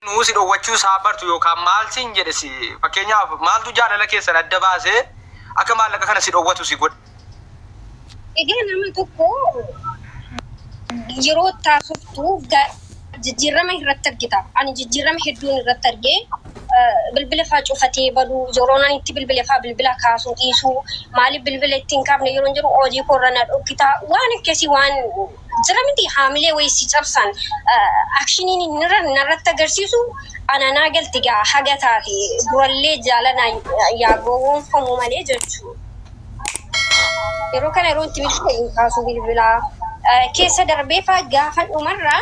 nuusi dhowwachuu saabartu yookaan maal siin jedhe si fakkeenyaaf maaltu jaalala keessan adda baasee akka maallaqa kana si dhowwatu si godhe. Egaa nama tokko yeroo taasiftu jijjiirama irratti argita. Ani jijjiirama hedduun irratti argee bilbila faa cufatee baduu yeroo naan itti bilbila kaasuu dhiisuu maaliif bilbila ittiin kaafne yeroo jiru hojii korra na dhokkitaa waan akkasii waan jira miti haamilee wayii cabsan akshiniin narratti agarsiisu ananaa galti gaa haga taate durallee jaalana yaa gowwoomfamu malee jechuudha. Yeroo kana yeroo itti bilbila kaasuu bilbilaa keessa darbee faa gaafa dhumarraa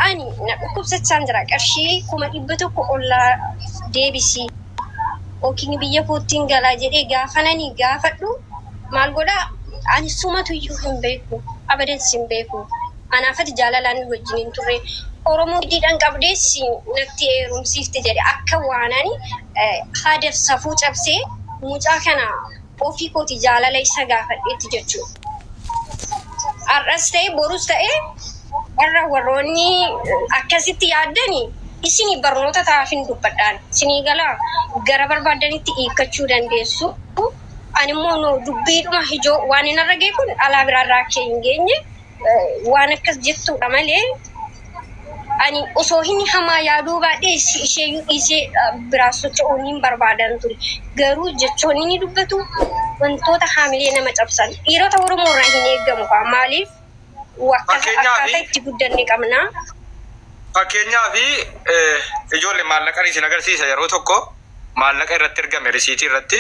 ani na dhukkubsachaan jira qarshii 100 ollaa deebisi okiin biyya kootiin galaa jedhee gaafananii gaafadhu maal godhaa ani sumatu iyyuu hin beeku abadan sin beeku anaafati jaalalaan wajjin turre oromoo diidhaan qabdeessi natti heerumsiifte jedhe akka waanani haadaf safuu cabsee mucaa kana ofii kooti jaalala isa gaafadheetti jechuudha. Arras ta'e borus ta'e warroonni akkasitti yaaddanii isini barnoota taafin dubbadhaan isinii galaa gara barbaadanitti hiikkachuu dandeessu. Ani immoo no dubbiidhuma hijoo waan hin argee kun alaa biraarraa akka hin geenye waan akkas jettudha malee ani osoo hin hamaa yaaduu baadhee isheeyyuu dhiisee biraa socho'uun hin barbaadan ture. Garuu jechoonni ni dubbatu wantoota haamilee nama cabsan dhiirota Oromoo irraa hin eeggamu maaliif akkaataa itti guddanne qabna. Fakkeenyaaf ijoollee maallaqa isin agarsiisa yeroo tokko maallaqa irratti ergame risiitii irratti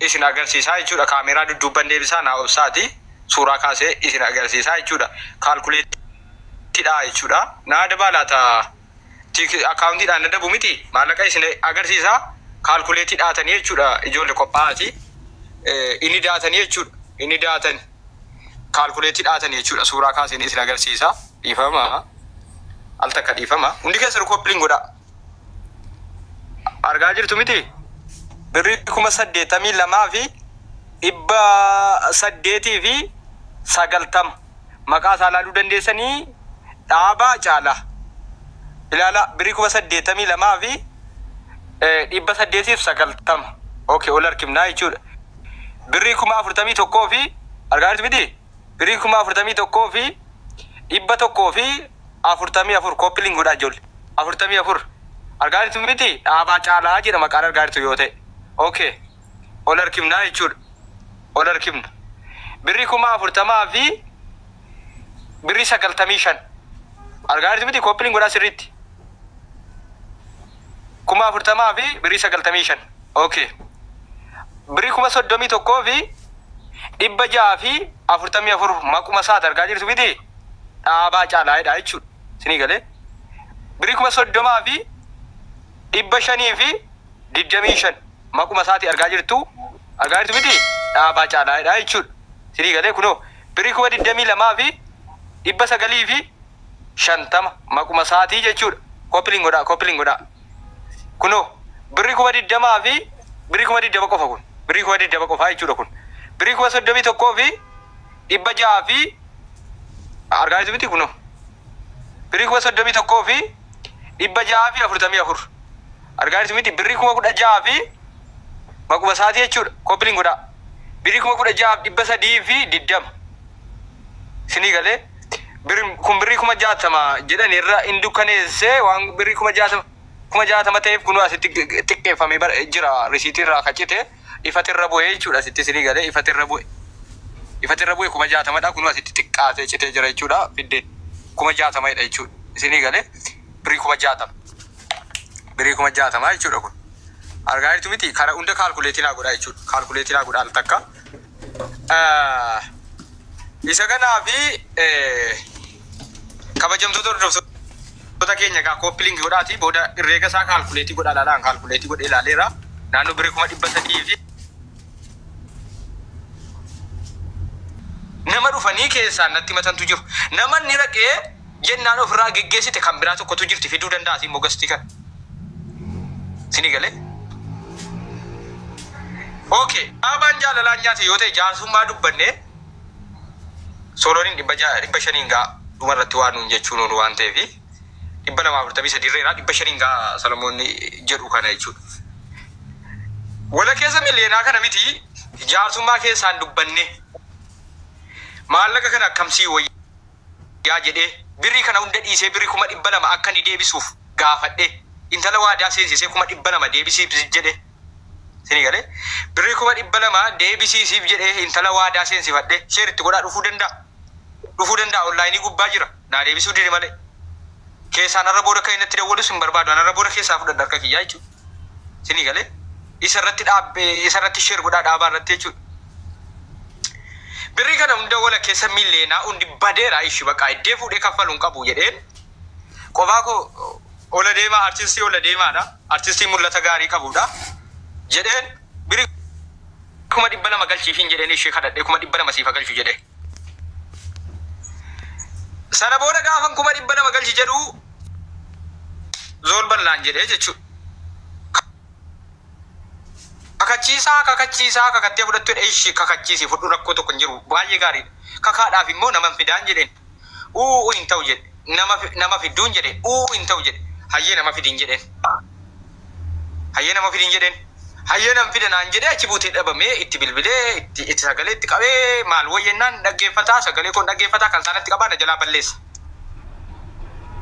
isin agarsiisaa jechuudha. Kaameeraa dudduubban deebisaa naa obsaati suuraa kaasee isin agarsiisaa jechuudha. Kaalkuleetiidha jechuudha. Naa dabalata akkaawuntiidhaan dadhabu miti maallaqa isin agarsiisaa kaalkuleetii dhaatanii jechuudha. Ijoollee qophaa'aati inni dhaatanii jechuudha. Inni dhaatanii kaalkuleetii dhaatanii jechuudha. Suuraa kaaseen isin agarsiisaa dhiifama. Al takka dhiifama. Hundi keessa koppiliin godha. Argaa jirtu miti? Birrii 82,000 fi 890 maqaa isaa ilaaluu dandeessanii dhaabaa caalaa. Ilaala birrii 82,000 fi 890. Okay, ol harkifnaa jechuudha. Birrii 41,000 fi argaa jirtu miti? Birrii 41,000 fi 100 fi 44 koppiliin godha ijoollee. 44 argaa jirtu miti? Dhaabaa caalaa jedha maqaan argaa jirtu yoo ta'e. Okay, ol harkifnaa jechuudha. Ol harkifna. Birrii 40,000 fi birrii 95 argaa jirtu miti? Koppiliin godha sirriitti. 40,000 fi birrii 95. Okay. Birrii 31,000 fi 600 fi 44 maquma isaati argaa jirtu miti? Dhaabaa caalaadha jechuudha. Sinii galee. Birrii 30,000 fi 500 fi 25 maquma isaati argaa jirtu miti? Dhaabaa caalaadha jechuudha. Sinii galee kunoo birrii 22,000 fi 900 fi 50 maquma isaati jechuudha. Koppiliin godha. Kunoo birrii 20,000 fi birrii 20 qofa kun. Birrii 20 qofa jechuudha kun. Birrii 31,000 fi 600 fi argaa jirtu miti kunoo. Birrii 31,000 fi 600 fi 44 argaa jirtu miti? Birrii 16,000 fi maquma isaati jechuudha. Koppiliin godha. Birrii 16,000 fi 300 fi 20 sinii galee. Kun birrii 60,000 jedhan irra hin dukkaneessee waan birrii 60,000 ta'eef kun asitti xiqqeeffamee jira. Risiitii irraa kaccite ifatirra bu'ee jechuudha. Asitti sinii galee ifatirra bu'e 60,000dha. Kun asitti xiqqaatee citee jira jechuudha. Fiddeen 60,000dha jechuudha. Sinii galee birrii 60,000 jechuudha kun. Argaa jirtu miti? Kana hunda kaalkuleetii naa godha jechuudha. Kaalkuleetii naa godha al takka. Isa kanaa fi kabajamtoota hordoftoota keenya egaa koppiliin godhaati booda herreega isaa kaalkuleetii godha laalaan kaalkuleetii godhee ilaaleera. Naannoo birrii 300 fi nama dhufanii keessaan natti matantu jiru. Namanni raqee jennaan ofirraa geggeessite kan biraa tokkotu jirti fiduu danda'a immoo gastii kan. Sinii galee. Okay, dhaabaan jaalalaan nyaate yoo ta'e jaarsummaa dubbanne Soloniin 500 gaa dhumarratti waan nuun jechuun waan ta'eef dhibba lamaa afurtamii sadii irraa dhibba shaniin gaa Solomoonni jedhu kana jechuudha. Wala keessa miliyeenaa kana miti jaarsummaa keessaan dubbanne maallaqa kana akkamsii wayyaa jedhee birrii kana hunda dhiisee birrii 200 akka ni deebisuuf gaafadhe intala waadaa seensisee 200 deebisiif jedhe sini galee birrii 200 deebisiif jedhee intala waadaa seensifadhe sheeritti godhaa dhufuu danda'a onlaayinii gubbaa jira naa deebisuu dide malee keessaan arra booda kan inni dawwalu sin barbaadu arra booda keessaa fudhadha harka kiyyaa jechuudha sini galee isarratti sheer godhaa dhaabaa irratti jechuudha. Birrii kana hunda wala keessa miliyeenaa hundi badeera ishi baqa iddee fuudhee kaffaluun qabu jedheen qofaa koo ola deemaa artistii ola deemaadha artistii mul'ata gaarii qabudha jedheen birrii 200 galchiifiin jedheen ishee kadhadhee 200 siifa galchu jedhee sana booda gaafan 200 galchi jedhu zool bal'aan jedhee jechuudha. Kakachiisaa kakattee fudhattu ishi kakachiisi fudhu rakkoo tokko hin jiru baay'ee gaariidha. Kakaadhaaf immoo nama fidaan jedheen hin ta'u jedhe nama fidduun jedheen hin ta'u jedhe hayyee nama fidin jedheen hayyee nama fidanaan jedhee achi buutee dhabamee itti bilbilee itti sagalee itti qabee maal wayyennaan dhaggeeffataa sagalee kun dhaggeeffataa kan isaanatti qabaa na jalaa balleessa.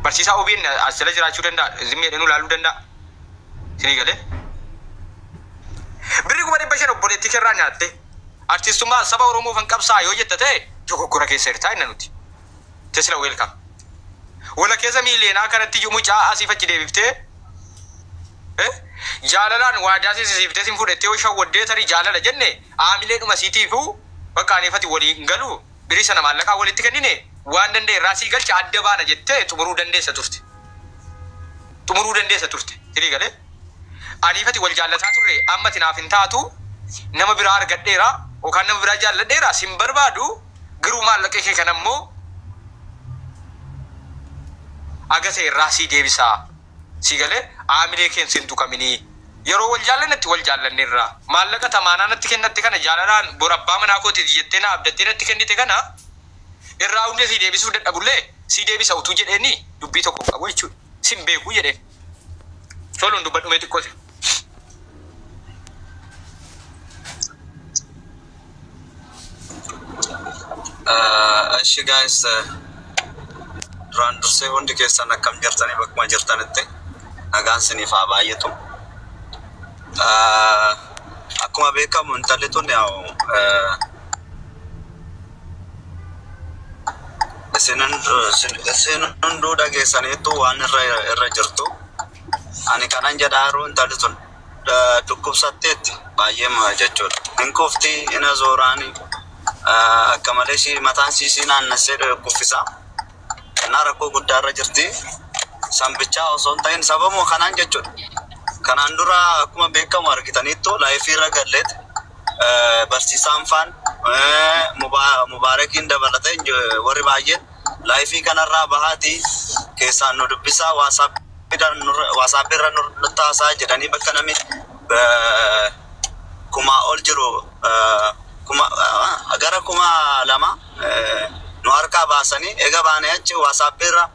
Barsiisaa OBN as jala jiraachuu danda'a zimmeedhaan ilaaluu danda'a. Sinii galee. Birrii 500 obboleettii keerraa nyaatte artistummaa saba Oromoo kan qabsaa yoo jetta ta'e dogoggora keessa hirtaa inna nuti. Tesla welcome. Wala keessa miliyeenaa kanatti mucaa asiif achi deebiftee jaalalaan waadaa seensisiiftee sin fudhattee yoo shawwaddee tarii jaalala jenne aamilee dhuma siitiifuu bakka aneefati waliin galu birrii sana maallaqaa walitti kennine waan danda'e raasii galcha adda baana jettee xumuruu dandeessa turte. Tirii galee. Aniifati wal jaallataa turre amma tinaaf hin taatu nama biraa argadheera yookaan nama biraa jaalladheera sin barbaadu garuu maallaqa kee kan ammoo agase irraa sii deebisaa si galee aamilee keen sin tuqaminii yeroo wal jaallannetti wal jaallanneerra maallaqa tamaanaa natti kennatti kana jaalalaan borabbaa manaa kootiiti jettee na abdattee natti kennite kana irraa hundee sii deebisuu dadhabullee sii deebisa utuu jedheeni dubbii tokko qabu jechuudha sin beekuu jedheen toluun dubbadhumee xiqqoote. Ashi guys, duraan dursee hundi keessan akkam jirtanii bakkuma jirtanitti nagaan siniif haa baay'atu. Akkuma beekamu intalli tun isin hunduu dhageessaniitu waan irra jirtu. Ani kanan jedhaaru intalli tun dhukkubsatteetti baay'ee jechuudha. Hin kuftii ina zooraanii akka malee ishii mataan siisii naannessee kuffisaa. Kanaaf rakkoo guddaa irra jirti. Sambichaa osoo hin ta'in sababuma kanaan jechuudha. Kanaan dura akkuma beekamu argitaniittu laayifii irra galleet barsiisaan faan Mubaarakiin dabalatee warri baay'een laayifii kanarraa bahaatii keessaan nu dubbisaa WhatsApp irra nutti haasaa jedhanii bakka namni kuma ol jiru gara 2,000 nu harkaa baasanii eega baanee achi WhatsApp irra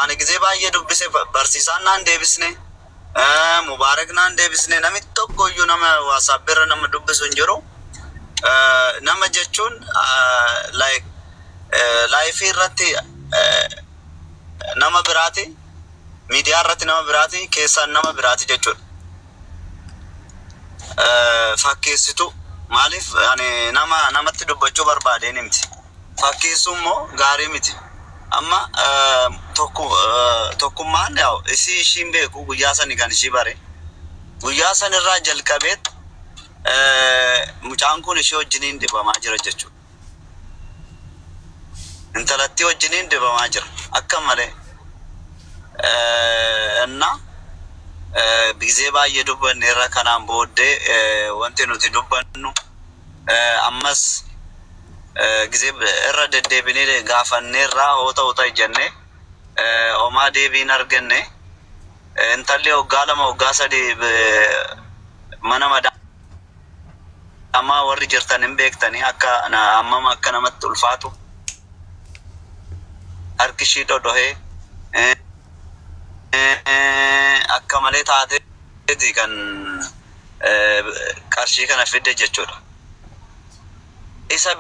ani gizee baay'ee dubbise barsiisaan naan deebisne Mubaarak naan deebisne namni tokko iyyuu nama WhatsApp irra nama dubbisu hin jiru. Nama jechuun laayifii irratti nama biraati miidiyaa irratti nama biraati keessaan nama biraati jechuudha. Fakkeessitu maaliif ani namatti dubbachuu barbaadeen miti. Fakkeessu immoo gaarii miti. Amma tokkummaan ishiin beeku guyyaa sani kan ishii bare. Guyyaa sanirraa jalqabeet mucaan kun ishee wajjiniin dibamaa jira jechuudha. Intalatti wajjiniin dibamaa jira akka malee. Gizee baay'ee dubbanne irra kanaan booddee wanti nuti dubbannu ammas gizee irra deddeebinee gaafanne irraa hoota ijjannee homaa deebiin arganne intalli waggaa 2 waggaa 3 mana madaamaa warri jirtan hin beektanii akka ammama akka namatti ulfaatu harki ishii dhodhohee akka malee taateeti kan qarshii kana fidde jechuudha. Isa